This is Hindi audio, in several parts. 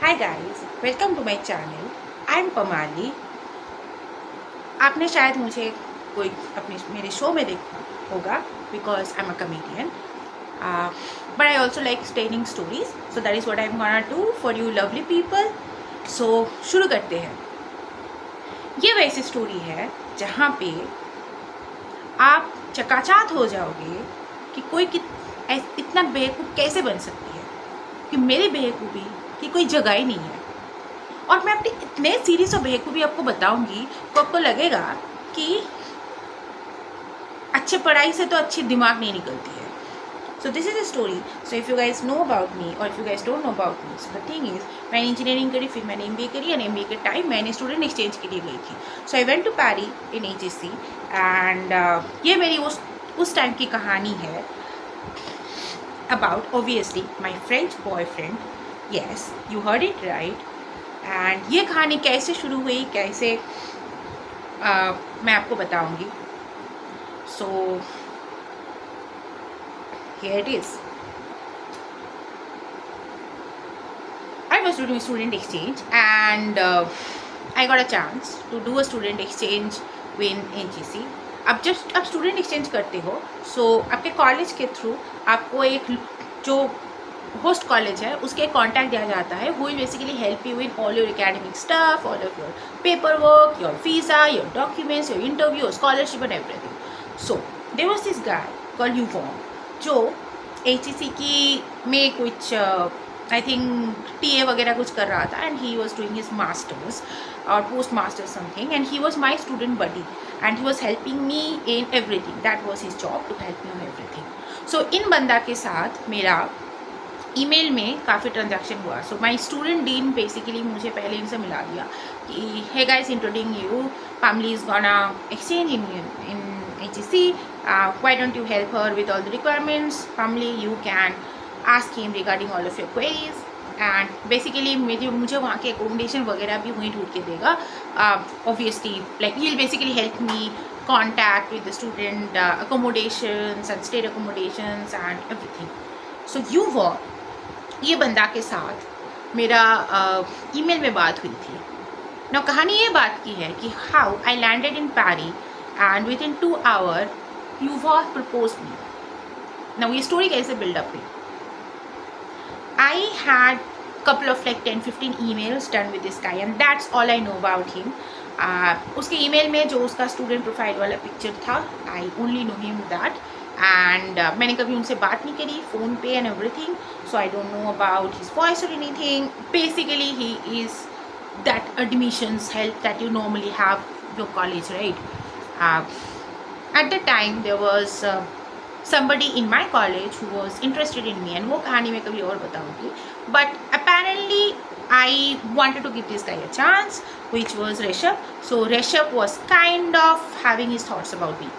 Hi guys, welcome to my channel. I am Pamali. आपने शायद मुझे कोई अपने मेरे शो में देखा होगा because I am a comedian, but I also like telling stories, so that is what I am gonna do for you lovely people. So शुरू करते हैं। ये वैसी स्टोरी है जहाँ पे आप चकाचात हो जाओगे कि इतना बेवकूफ़ कैसे बन सकती है, कि मेरी बेवकूफ़ी की कोई जगह ही नहीं है। और मैं अपनी इतने सीरीज और बेवकूफ़ी आपको बताऊंगी तो आपको लगेगा कि अच्छे पढ़ाई से तो अच्छी दिमाग नहीं निकलती है। So this is a story. So if you guys know about me और if you guys don't know about me, so the thing is, मैंने इंजीनियरिंग करी, फिर मैंने एमबीए करी, एंड एमबीए के टाइम मैंने स्टूडेंट एक्सचेंज के लिए गई थी। So I went to Paris in HEC, and ये मेरी उस टाइम की कहानी है about obviously my French boyfriend. Yes, you heard it right. And ये कहानी कैसे शुरू हुई, कैसे मैं आपको बताऊंगी। So here it is. I was doing student exchange, and I got a chance to do a student exchange in NGC. अब स्टूडेंट एक्सचेंज करते हो, सो आपके कॉलेज के थ्रू आपको एक जो होस्ट कॉलेज है उसके कॉन्टैक्ट दिया जाता है, who will basically help you in all your academic stuff, all of your paper work, your visa, your documents, your interview, your scholarship and everything. So there was this guy called Yvon, जो HEC की में कुछ आई थिंक TA वगैरह कुछ कर रहा था, and he was doing his masters और post masters something, and he was my student buddy, and he was helping me in everything. That was his job, to help me in everything. So इन बंदा के साथ मेरा ईमेल में काफ़ी ट्रांजैक्शन हुआ। So my student dean basically मुझे पहले इनसे मिला दिया कि hey guys, introducing you, Pamli is gonna exchange in HEC. Why don't you help her with all the requirements? Pamli, you can ask him regarding all of your queries. And basically मुझे वहाँ के एकोमोडेशन वगैरह भी वहीं ढूंढ के देगा। Obviously like he will basically help me contact with the student accommodations and state accommodations and everything. So you were, ये बंदा के साथ मेरा ईमेल में बात हुई थी ना। कहानी ये बात की है कि how I landed in Paris, and within 2 hours you were propose me. ना ये स्टोरी कैसे बिल्डअप हुई। I had couple of like 10-15 emails done with this guy, and that's all I know about him. उसके ईमेल में जो उसका स्टूडेंट प्रोफाइल वाला पिक्चर था, I only know him that, and मैंने कभी उनसे बात नहीं करी फ़ोन पे and everything, so I don't know about his voice और anything. Basically he is that admissions help that you normally have your college, right? At the time there was somebody in my college who was interested in me, and वो कहानी मैं कभी और बताऊंगी, but apparently I wanted to give this guy a chance, which was Rishabh. So Rishabh was kind of having his thoughts about me,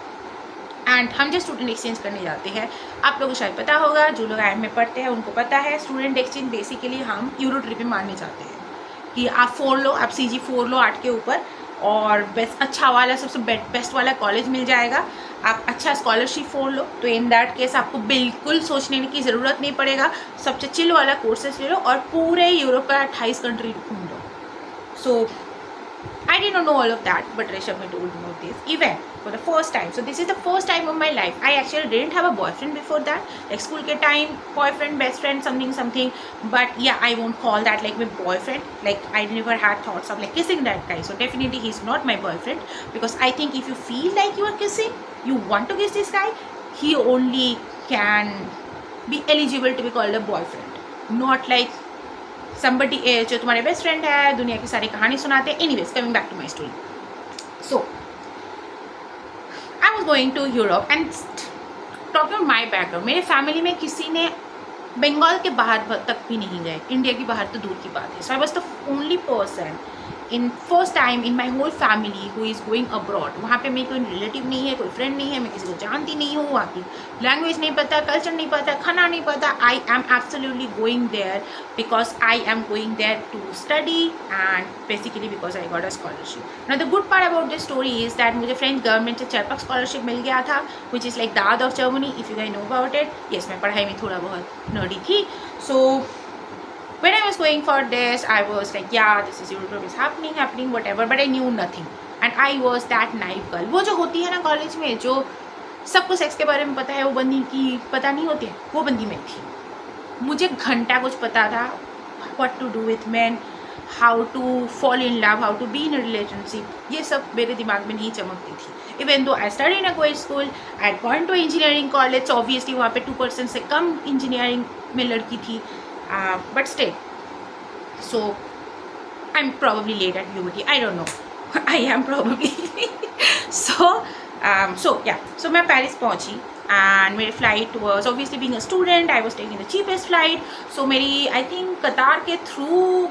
and हम जो स्टूडेंट एक्सचेंज करने जाते हैं, आप लोगों को शायद पता होगा, जो लोग IIM में पढ़ते हैं उनको पता है, स्टूडेंट एक्सचेंज बेसिकली हम यूरो ट्रिप में मारने जाते हैं कि आप 4 लो, आप CG 4 लो 8 के ऊपर, और बेस्ट अच्छा वाला सबसे बेस्ट वाला कॉलेज मिल जाएगा, आप अच्छा स्कॉलरशिप 4 लो, तो इन दैट केस आपको बिल्कुल सोचने की ज़रूरत नहीं पड़ेगा, सबसे चिल वाला कोर्सेज ले लो और पूरे यूरोप का 28 कंट्री घूम लो। सो I did not know all of that, but Rishabh told me about this event for the first time. So this is the first time of my life. I actually didn't have a boyfriend before that. Like school ke time, boyfriend, best friend, something. But yeah, I won't call that like my boyfriend. Like I never had thoughts of like kissing that guy. So definitely he's not my boyfriend, because I think if you feel like you are kissing, you want to kiss this guy, he only can be eligible to be called a boyfriend. Not like somebody जो तुम्हारे बेस्ट फ्रेंड है, दुनिया की सारी कहानी सुनाते हैं। Anyways, coming back to my story. So I was going to Europe, and talking about my background, मेरे फैमिली में किसी ने बंगाल के बाहर तक भी नहीं गए, इंडिया की बाहर तो दूर की बात है। So I was the only person in first time in my whole family who is going abroad. वहाँ पे मेरी कोई रिलेटिव नहीं है, कोई फ्रेंड नहीं है, मैं किसी को जानती नहीं हूँ, वहाँ की लैंग्वेज नहीं पता, कल्चर नहीं पता, खाना नहीं पता। I am absolutely going there because I am going there to study, and basically because I got a scholarship. Now the good part about this story is that मुझे फ्रेंच गवर्नमेंट से चरपक स्कॉलरशिप मिल गया था, which is like DAAD of Germany, if you guys know about it. Yes, मैं पढ़ाई में थोड़ा बहुत नर्डी थी। सो when I was going for this, I was like, yeah, this is Eurotrip is happening, whatever, but I knew nothing. And I was that naive girl. वो जो होती है ना कॉलेज में, जो सबको सेक्स के बारे में पता है, वो बंदी की पता नहीं होती है, वो बंदी मैं थी. मुझे घंटा कुछ पता था, what to do with men, how to fall in love, how to be in a relationship, ये सब मेरे दिमाग में नहीं चमकती थी. Even though I studied in a co-ed school, I had gone to engineering college, so obviously वहाँ पे 2% से कम engineering में लड़की थी, but still, so I'm probably late at puberty, I don't know. I am probably. so yeah, so मैं पेरिस पहुंची and मेरी flight was obviously being a student, I was taking the cheapest flight. So मेरी I think कतार के through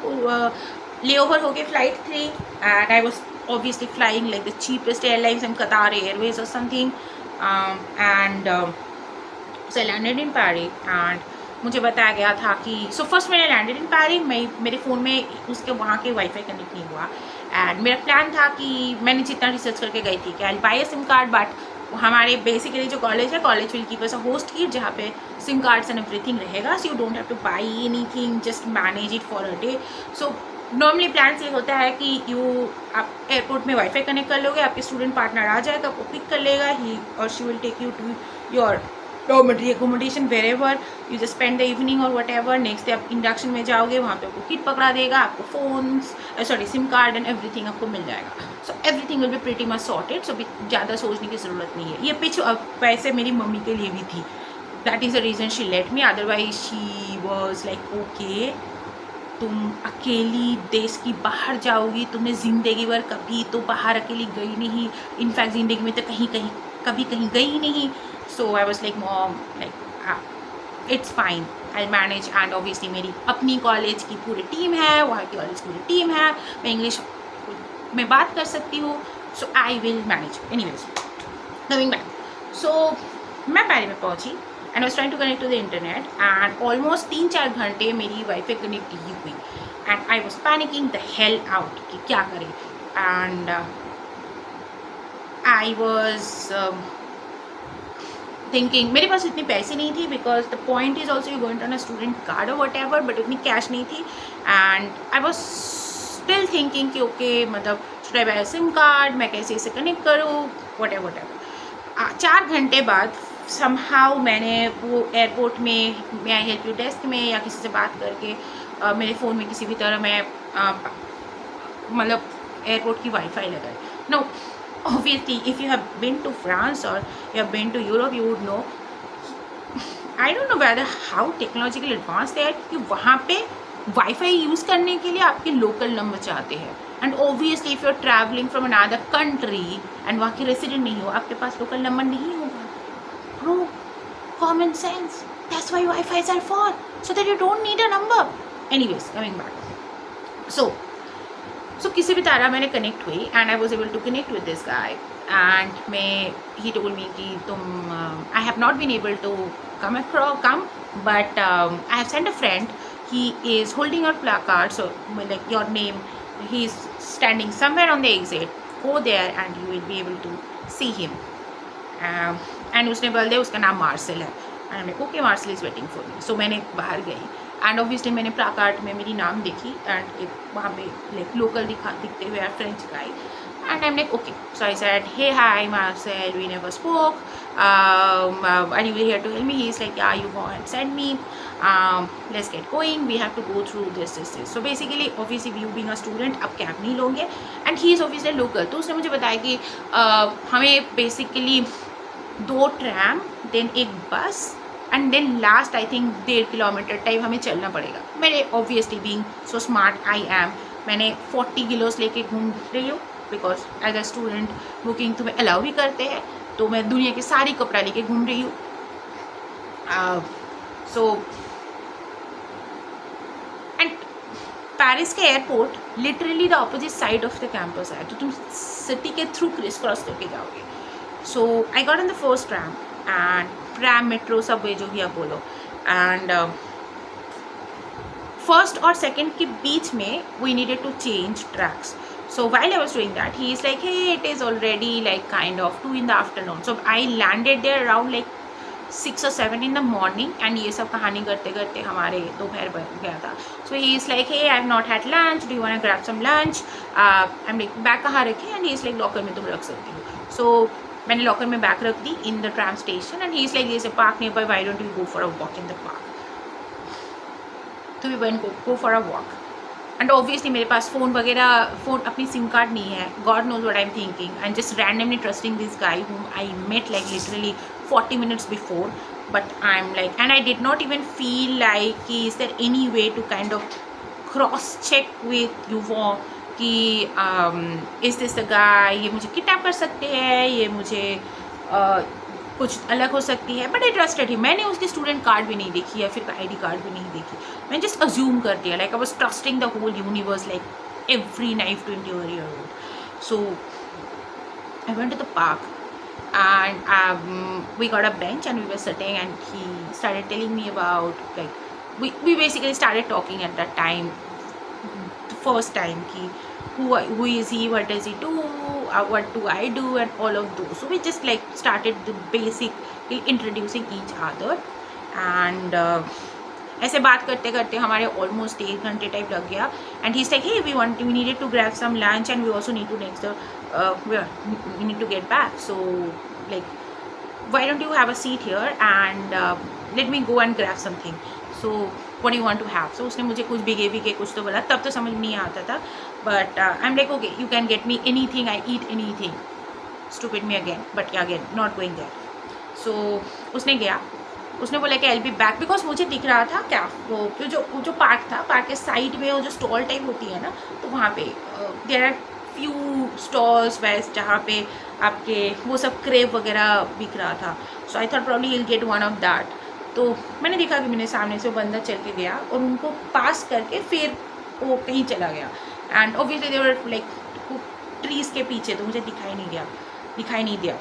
layover होके flight थी, and I was obviously flying like the cheapest airlines and Qatar Airways or something, so I landed in Paris and मुझे बताया गया था कि सो फर्स्ट मैंने लैंडेड इन पैरिस, मेरे फ़ोन में उसके वहाँ के वाईफाई कनेक्ट नहीं हुआ. एंड मेरा प्लान था कि मैंने जितना रिसर्च करके गई थी कि I buy a SIM card, but हमारे बेसिकली जो कॉलेज है, college will keep us a host kit जहाँ पे सिम कार्ड्स एंड एवरीथिंग रहेगा, so you don't have to buy anything, just manage it for a day. So normally plan ये होता है कि आप एयरपोर्ट में वाईफाई कनेक्ट कर लोगे, आपके स्टूडेंट पार्टनर आ जाएगा, आपको पिक कर लेगा, ही और she will take you to your dormitory accommodation wherever, you just spend the evening और वट एवर. नेक्स्ट डे आप इंडक्शन में जाओगे, वहाँ पे आपको किट पकड़ा देगा, आपको phones SIM card and everything आपको मिल जाएगा. So everything will be pretty much sorted, so ज़्यादा सोचने की ज़रूरत नहीं है. ये पिच वैसे मेरी मम्मी के लिए भी थी, that is the reason she let me, otherwise she was like okay, तुम अकेली देश की बाहर जाओगी, तुमने ज़िंदगी भर कभी तो बाहर अकेली गई नहीं, इनफैक्ट ज़िंदगी में तो कभी कहीं गई नहीं. So I was like mom, like it's fine, I manage. And obviously मेरी अपनी कॉलेज की पूरी टीम है, वहाँ की कॉलेज पूरी टीम है, मैं इंग्लिश में बात कर सकती हूँ, so I will manage. Anyways, coming back, so मैं पेरिस में पहुँची and was trying to connect to the internet, and almost 3-4 घंटे मेरी वाईफाई कनेक्ट ही हुई, and I was panicking the hell out कि क्या करें. एंड आई वॉज थिंकिंग, मेरे पास इतने पैसे नहीं थी, because the point is also you going on a student card और वट एवर, बट इतनी कैश नहीं थी. And I was still thinking कि ओके, मतलब should I buy SIM card, मैं कैसे इसे कनेक्ट करूँ, वट एवर. 4 घंटे बाद समहाउ मैंने वो एयरपोर्ट में मैं हेल्प यू डेस्क में या किसी से बात करके मेरे फ़ोन में किसी भी तरह मैं मतलब एयरपोर्ट की वाईफाई लगाई. No, obviously if you have been to France or you have been to Europe, you would know, I don't know whether how technologically advanced they are, कि वहाँ पे वाईफाई यूज़ करने के लिए आपके लोकल नंबर चाहते हैं. And obviously if you are travelling from another country and वहाँ के रेसिडेंट नहीं हो, आपके पास लोकल नंबर नहीं होगा. Bro, common sense, that's why WiFis are for, so that you don't need a number. Anyways, coming back, so किसी भी तरह मैंने कनेक्ट हुई and I was able to connect with this guy, and he told me कि तुम I have not been able to come, but I have send a friend, he is holding your placard, so like your name, he is standing somewhere on the exit, go there and you will be able to see him. And उसने बोल दिया उसका नाम मार्सेल है, एंड मैं okay, Marcel is waiting for me. So मैंने बाहर गई एंड ऑब्वियसली मैंने प्लाकार्ड में मेरी नाम देखी, एंड एक वहाँ पे लाइक लोकल दिखते हुए French guy, and I'm like okay, so I said, hey, hi Marcel, we never spoke, and you were here to help me. He's like, yeah, you go and send me, let's get going, we have to go through this. So basically obviously you being a student आप कैब नहीं लोगे, and he is obviously local, तो उसने मुझे बताया कि हमें basically 2 ट्रैम देन एक bus and then last I think 1.5 kilometre type हमें चलना पड़ेगा. मेरे obviously being so smart I am, मैंने 40 किलोस लेके घूम रही हूँ, because as a student booking तुम्हें अलाउ भी करते हैं, तो मैं दुनिया के सारी कपड़ा लेके घूम रही हूँ. सो एंड पेरिस के airport literally the opposite side of the campus है, तो तुम सिटी के थ्रू क्रिस क्रॉस करके जाओगे. So I got on the first tram, and tram, metro, subway जो भी आप बोलो, एंड फर्स्ट और सेकेंड के बीच में we needed to change tracks. So while I was doing that, he is like, hey, it is already like kind of 2 in the afternoon. So I landed there around like 6 or 7 in the morning, and ये सब कहानी करते करते हमारे दोपहर बन गया था. So he is like, hey I have not had lunch, do you want to grab some lunch. I am like, bag कहाँ रखी, and he is like, locker में तुम रख सकती हो. सो मैंने लॉकर में बैग रख दी in the tram station, and he is like, there's a park nearby, why don't we go for a walk in the park. तो we went go for a walk. And obviously मेरे पास फ़ोन अपनी सिम कार्ड नहीं है. God knows what I am thinking, and just randomly trusting this guy whom I met like literally 40 minutes before. But I'm like, and I did not even feel like, is there any way to kind of cross check with Yuvon कि इज़ दिस द गाय, ये मुझे किडनैप कर सकते हैं, ये मुझे कुछ अलग हो सकती है. बट आई ट्रस्टेड ही. मैंने उसकी स्टूडेंट कार्ड भी नहीं देखी या फिर ID कार्ड भी नहीं देखी. मैंने जस्ट अज्यूम कर दिया, like I was trusting the whole universe, like every naive 20-year-old. So I went to the park, and we got a bench and we were sitting, and he started telling me about, like, we basically started talking at that time, the first time, ki who is he, what does he do, what do I do, and all of those. So we just like started the basic introducing each other, and ऐसे बात करते करते हमारे ऑलमोस्ट 1 घंटे टाइप लग गया. And he is like, hey we needed to grab some lunch, and we also need to we need to get back. So like, why don't you have a seat here, and let me go and grab something. So what do you want to have? So उसने मुझे कुछ भिगे कुछ तो बोला. तब तो समझ नहीं आता था, but I'm like, okay, you can get me anything, I eat anything. Stupid me again, but again not going there. So उसने गया, उसने बोला कि आई बी बैक, बिकॉज मुझे दिख रहा था क्या, वो जो पार्क था, पार्क के साइड में वो जो स्टॉल टाइप होती है ना, तो वहाँ पे there are few stalls west जहाँ पे आपके वो सब क्रेप वगैरह बिक रहा था. So I thought probably will get one of that. तो मैंने देखा कि मेरे सामने से वो बंदा चल के गया और उनको पास करके फिर वो कहीं चला गया. And obviously they were like trees के पीछे, तो मुझे दिखाई नहीं दिया.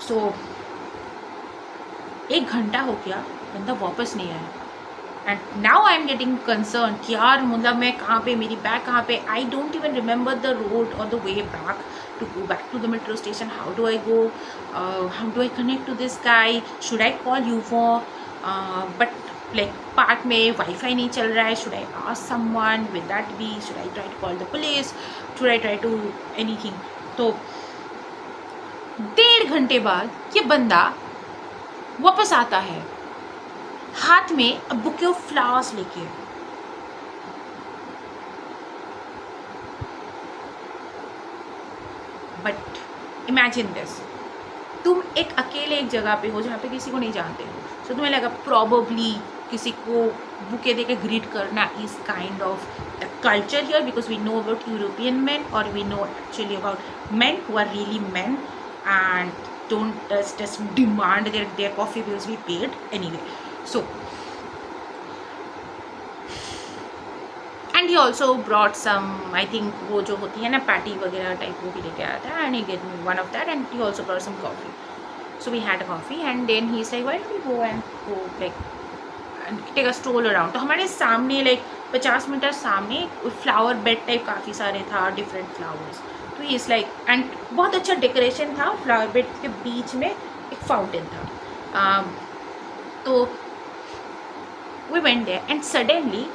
सो 1 घंटा हो गया, बंदा वापस नहीं आया. And now I am getting concern कि यार, मतलब मैं कहाँ पे, मेरी बैग कहाँ पे. I don't even remember the road और the way back to go back to the metro station. How do I go, how do I connect to this guy, should I call यूफो, बट लाइक पार्क में वाईफाई नहीं चल रहा है. Should I ask someone, will that be, should I try to call the police, should I try to anything. तो 1.5 घंटे बाद ये बंदा वापस आता है, हाथ में अ बुके ऑफ फ्लावर्स लेके. बट इमेजिन दिस, तुम एक अकेले एक जगह पे हो जहाँ पे किसी को नहीं जानते हो. सो तुम्हें लगा प्रॉबली किसी को बुके दे के ग्रीट करना is kind of the culture here, because we know about European man, और we know actually about man who are really man and don't just demand their coffee bills be paid anyway. So, and he also brought some, I think वो जो होती है ना पैटी वगैरह टाइप, वो भी लेके आया था. and he gave me one of that, and he also brought some coffee. So we had a coffee, and then he's like, why don't we go like and take a stroll around. तो हमारे सामने like 50 मीटर सामने फ्लावर बेड टाइप काफ़ी सारे था, डिफरेंट फ्लावर्स. तो इज़ लाइक, एंड बहुत अच्छा डेकोरेशन था. फ्लावर बेड के बीच में एक फाउंटेन था. तो we went there, and suddenly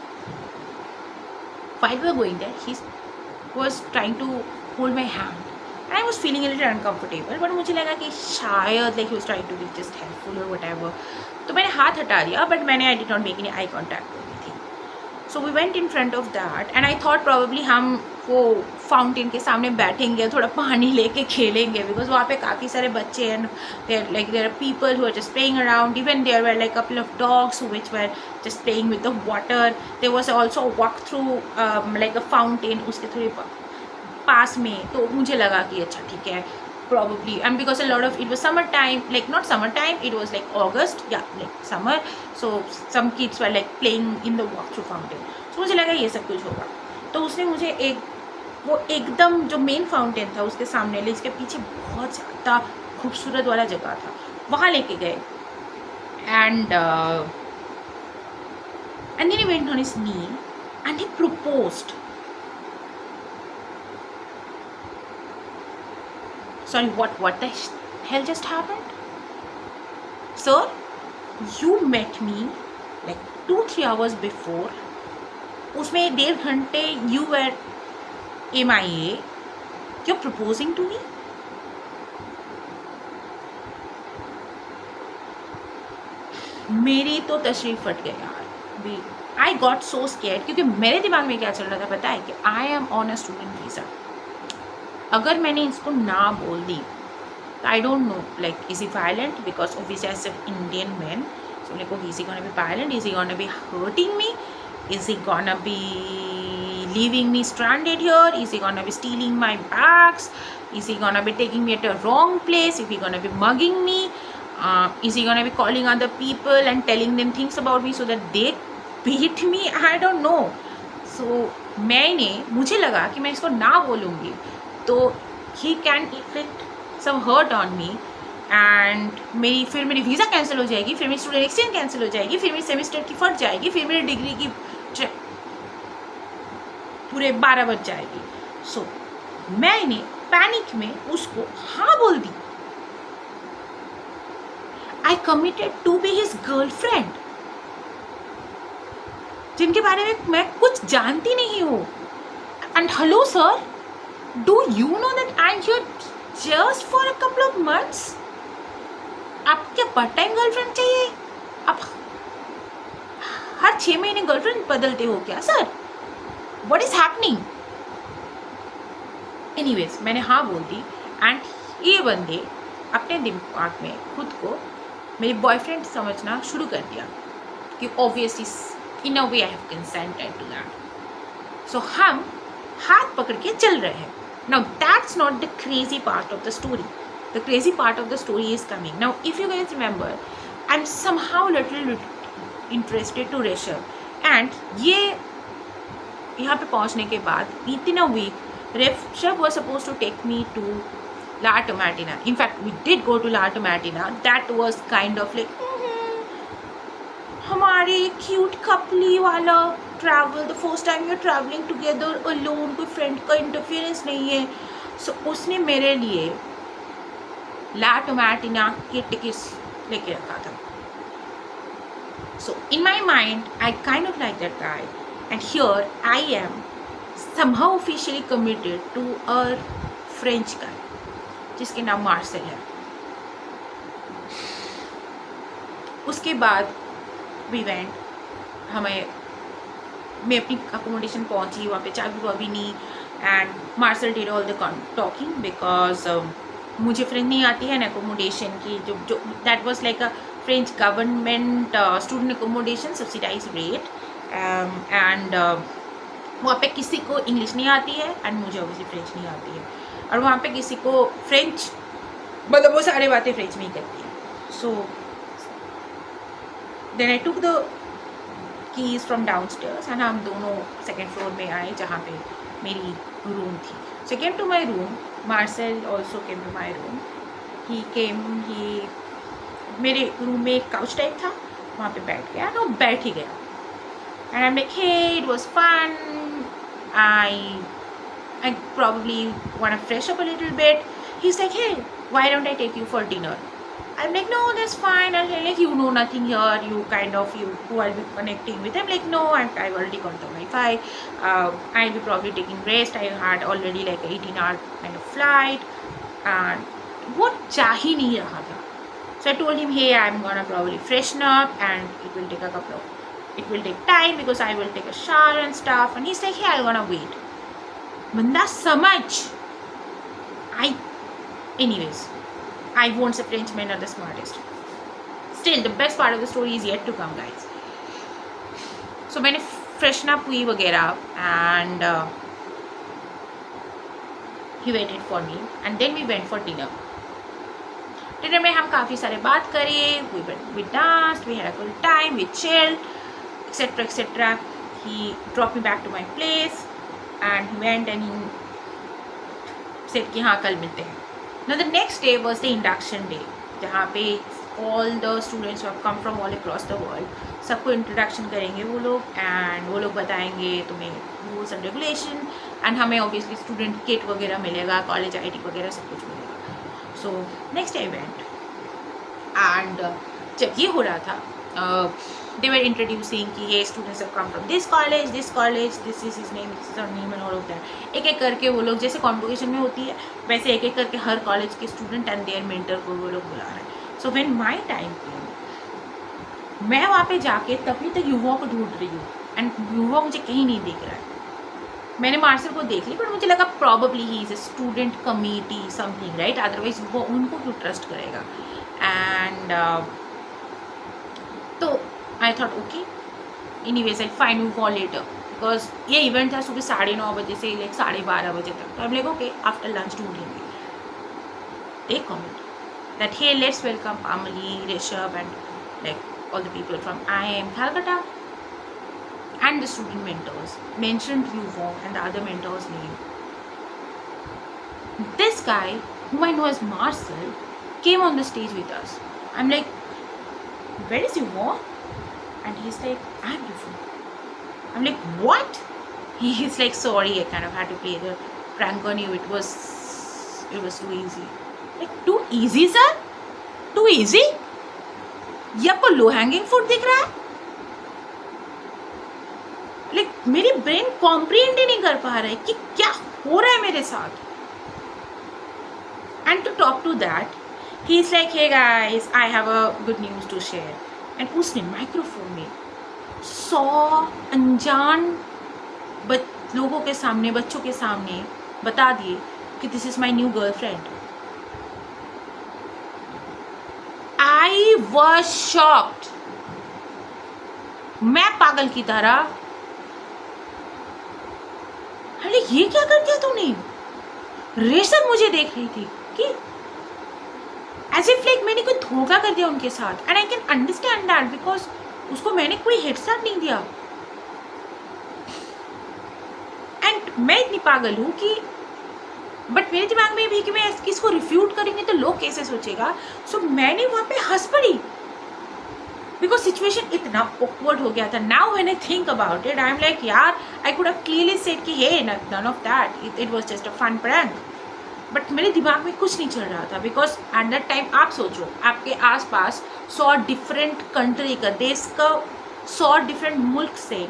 while we were going there, he was trying to hold my hand, and I was feeling a little uncomfortable. But मुझे लगा कि शायद like he was trying to be just helpful और व्हाटएवर. तो मैंने हाथ हटा दिया, बट मैंने I did not make any eye contact with anything. So we went in front of that, and I thought probably हम वो फाउंटेन के सामने बैठेंगे, थोड़ा पानी लेके खेलेंगे, बिकॉज वहाँ पे काफ़ी सारे बच्चे हैं. There are people who are just playing around. Even there were like couple of dogs which were just playing with the water. There was also walk through like a fountain उसके थोड़े पास में. तो मुझे लगा कि अच्छा ठीक है, probably, and because a lot of it was summer time, like not summer time, it was like August, yeah, like summer. So some kids were like playing in the walk through fountain. So मुझे लगा ये सब कुछ होगा. तो उसने मुझे वो एकदम जो मेन फाउंटेन था उसके सामने ले, इसके पीछे बहुत ज़्यादा खूबसूरत वाला जगह था, वहाँ लेके गए. And then he went on his knee and he proposed. Sorry, what the hell just happened? Sir you met me like 2-3 hours before, उसमें 1.5 घंटे you were MIA, you're proposing to me? मेरी तो तशरीफ फट गई यार। आई गॉट सो स्केयर्ड, क्योंकि मेरे दिमाग में क्या चल रहा था पता है कि I am on a student visa. अगर मैंने इसको ना बोल दी तो I don't know like is he violent, because obviously as Indian man, so like okay, is he gonna be violent, is he gonna be hurting me, is he gonna be leaving me stranded here, is he gonna be stealing my bags, is he gonna be taking me at a wrong place, is he gonna be mugging me, is he gonna be calling other people and telling them things about me so that they beat me, I don't know. So मुझे लगा कि मैं इसको ना बोलूँगी तो he can inflict some hurt on me, and फिर मेरी वीज़ा कैंसिल हो जाएगी, फिर मेरी स्टूडेंट एक्सचेंज कैंसिल हो जाएगी, फिर मेरी सेमेस्टर की फट जाएगी, फिर मेरी डिग्री की पूरे 12 बज जाएगी। सो मैंने पैनिक में उसको हाँ बोल दी। I committed to be his girlfriend, जिनके बारे में मैं कुछ जानती नहीं हूँ। And hello sir, do you know that I am here just for a couple of months? आपको क्या पार्ट टाइम गर्लफ्रेंड चाहिए? आप हर 6 महीने गर्लफ्रेंड बदलते हो क्या sir? What is happening? Anyways मैंने हाँ बोल दी, एंड ये बंदे अपने दिमाग में खुद को मेरी बॉयफ्रेंड समझना शुरू कर दिया कि obviously in a way I have consented to that. So हम हाथ पकड़ के चल रहे हैं। Now that's not the crazy part of the story. The crazy part of the story is coming. Now, if you guys remember, I'm somehow little interested to Rishabh, and ये यहाँ पे पहुँचने के बाद within a week, Rishabh was supposed to take me to La Tomatina. In fact, we did go to La Tomatina. That was kind of like हमारे cute couple वाला travel. The first time you're traveling together alone, कोई friend का interference नहीं है. So उसने मेरे लिए ला टोमेटिना के टिकट्स लेके रखा था. So in my mind I kind of like that guy, and here I am somehow officially committed to a French guy जिसके नाम मार्सेल है. उसके बाद वी वेंट, मैं अपनी अकोमोडेशन पहुंची, वहाँ पे चाबी वाबी नहीं, and Marcel did all the talking because मुझे फ्रेंच नहीं आती है ना अकोमोडेशन की, जो that was like a French government student accommodation subsidised rate, and वहाँ पे किसी को इंग्लिश नहीं आती है एंड मुझे ऑब्वियसली फ्रेंच नहीं आती है, और वहाँ पे किसी को फ्रेंच मतलब वो सारी बातें फ्रेंच में ही करती है. So then I took the keys from downstairs and हम दोनों सेकेंड फ्लोर में आए जहाँ पे मेरी रूम थी. So I came to my room. Marcel also came to my room. मेरे रूम में एक काउच टाइप था, वहाँ पे बैठ गया, तो बैठ ही गया. And I'm like, hey, it was fun. I probably want to fresh up a little bit. He's like, hey, why don't I take you for dinner? I'm like, no, that's fine. I'm like, you know nothing here. Who I'll be connecting with. I'm like, no, I've already got the Wi-Fi. I'll be probably taking rest. I had already like 18-hour kind of flight. And वो चाह ही नहीं रहा था. So I told him, hey, I'm gonna probably freshen up and it will take time because I will take a shower and stuff. And he's like, hey, I'm gonna wait. बंदा समझ. Anyways, I won't say French men are the smartest. Still, the best part of the story is yet to come, guys. So मैंने freshen up हुई वगैरह, and he waited for me, and then we went for dinner. Dinner में हम काफ़ी सारे बात करे, we danced, we had a good time, we chilled, etc. etc. He dropped me back to my place, and he went and he said कि हाँ कल मिलते हैं. Now the next day was the induction day, जहाँ पे all the students who have come from all across the world, सबको इंट्रोडक्शन करेंगे वो लोग, एंड वो लोग बताएंगे तुम्हें रूल्स एंड रेगुलेशन, एंड हमें ऑब्वियसली स्टूडेंट किट वगैरह मिलेगा, कॉलेज आईडी वगैरह सब कुछ मिलेगा. So next I went, and जब ये हो रहा था, they were introducing कि ये students have come from this college, this is his name, this is her name and all of that. एक एक करके वो लोग जैसे कॉम्पिटिशन में होती है वैसे एक एक करके हर कॉलेज के स्टूडेंट एंड देयर मेंटर को वो लोग बुला रहे हैं. So when my time came, मैं वहाँ पे जाके तभी तक युवाओं को ढूंढ रही हूँ एंड युवा मुझे कहीं नहीं दिख रहा है. मैंने मार्शल को देख ली बट मुझे लगा probably he is a student committee something, right, otherwise वो उनको क्यों ट्रस्ट करेगा. एंड तो I thought okay, anyways I find you call later, because ये इवेंट था सुबह 9:30 बजे से लाइक 12:30 बजे तक. तो I am like okay after lunch ढूंढेंगे. They comment that hey let's welcome Amali, Rishabh and like all the people from IIM Calcutta and the student mentors. Mentioned Yuvong and the other mentor's name. This guy, whom I know as Marcel, came on the stage with us. I'm like, where is Yuvong? And he's like, I'm Yuvong. I'm like, what? He's like, sorry, I kind of had to play the prank on you. It was too easy. Like, too easy, sir? Too easy? ये आपको लो हैंगिंग फ्रूट दिख रहा है? लाइक मेरी ब्रेन कॉम्प्रिहेंड ही नहीं कर पा रहा है कि क्या हो रहा है मेरे साथ. And to talk to that he is like, hey guys, I have a good news to share. And उसने माइक्रोफोन में 100 अनजान लोगों के सामने, बच्चों के सामने बता दिए कि this is my new girlfriend. I was shocked. मैं पागल की तरह, अरे ये क्या कर दिया तूने. रेशम मुझे देख रही थी कि एज इफ लाइक मैंने कोई धोखा कर दिया उनके साथ. And I can understand that because उसको मैंने कोई हेड स्टार्ट नहीं दिया. एंड मैं इतनी पागल हूँ कि बट मेरे दिमाग में भी कि मैं किसको रिफ्यूट करेंगे तो लोग कैसे सोचेगा. सो मैंने वहाँ पे हंस पड़ी बिकॉज सिचुएशन इतना ऑकवर्ड हो गया था. Now when I think about it I am like, यार I could have clearly said कि hey none of that, it was just a fun prank. But मेरे दिमाग में कुछ नहीं चल रहा था बिकॉज एट दैट टाइम आप सोचो आपके आसपास 100 डिफरेंट कंट्री का, देश का 100 डिफरेंट मुल्क से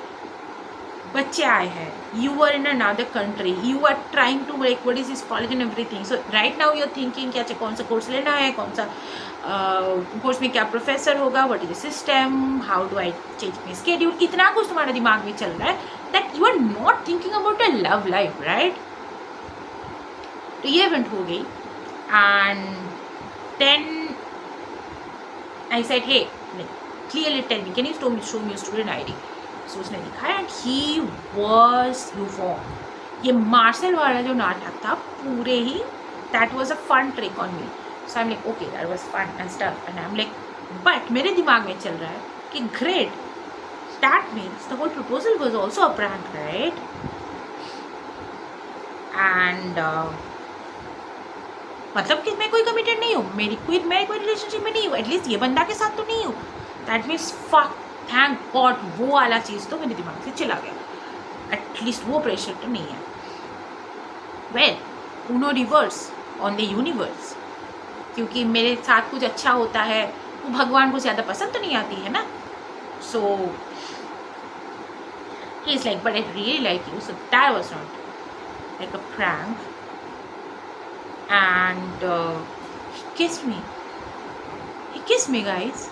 बच्चे आए हैं. You are in another country, you are trying to like what is this college and everything. So right now you are thinking कि अच्छा कौन सा कोर्स लेना है, कौन सा कोर्स में क्या प्रोफेसर होगा, what is the system, how do I change my schedule. इतना कुछ तुम्हारे दिमाग में चल रहा है that you are not thinking about a love life, right. तो ये इवेंट हो गई and then I said, hey clearly tell me, can you show me student ID. So उसने दिखाया एंड ही वॉज यूफॉर्म. ये मार्शल वाला जो नाटक था पूरे ही, that was a fun trick on me. So I am like okay that was fun and stuff. And I am like, but मेरे दिमाग में चल रहा है कि great, that means the whole proposal was also a prank, right. And मतलब कि मैं कोई कमिटेड नहीं हूँ, मैं कोई रिलेशनशिप में नहीं हूँ, एटलीस्ट ये बंदा के साथ तो नहीं हूँ. That means fuck, thank God, वो वाला चीज़ तो मेरे दिमाग से चला गया. एटलीस्ट वो प्रेशर तो नहीं है. Well Uno reverse on the universe, क्योंकि मेरे साथ कुछ अच्छा होता है वो भगवान को ज़्यादा पसंद तो नहीं आती है ना. So he is like, but I really like you. So that was not like a prank. And he kissed me. He kissed me, guys.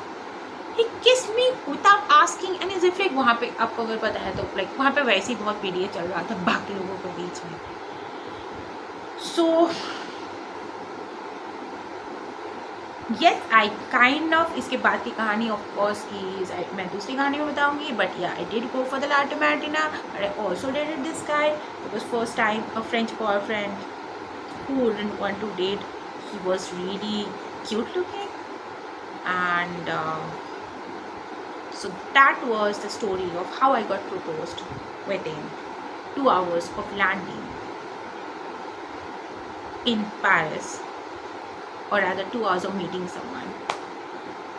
He kissed me without asking, and as if like वहाँ पे आपको अगर पता है तो like वहाँ पे वैसे ही बहुत पीड़िया चल रहा था बाकी लोगों के बीच में. So yes, I kind of, इसके बाद की कहानी of course is मैं दूसरी कहानी में बताऊंगी. But yeah, I did go for the latte matina, but I also dated this guy. It was first time a French boyfriend who wouldn't want to date. He was really cute looking, and so that was the story of how I got proposed within 2 hours of landing in Paris, or rather 2 hours of meeting someone,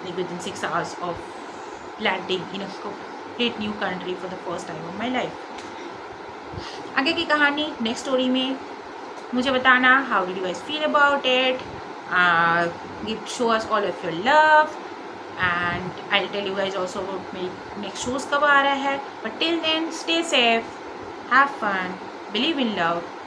like within 6 hours of landing in a complete new country for the first time of my life. आगे की कहानी नेक्स्ट स्टोरी में मुझे बताना. How did you guys feel about it. Give show us all of your love and I'll tell you guys also about my next shows कब आ रहा है. But till then, stay safe, have fun, believe in love.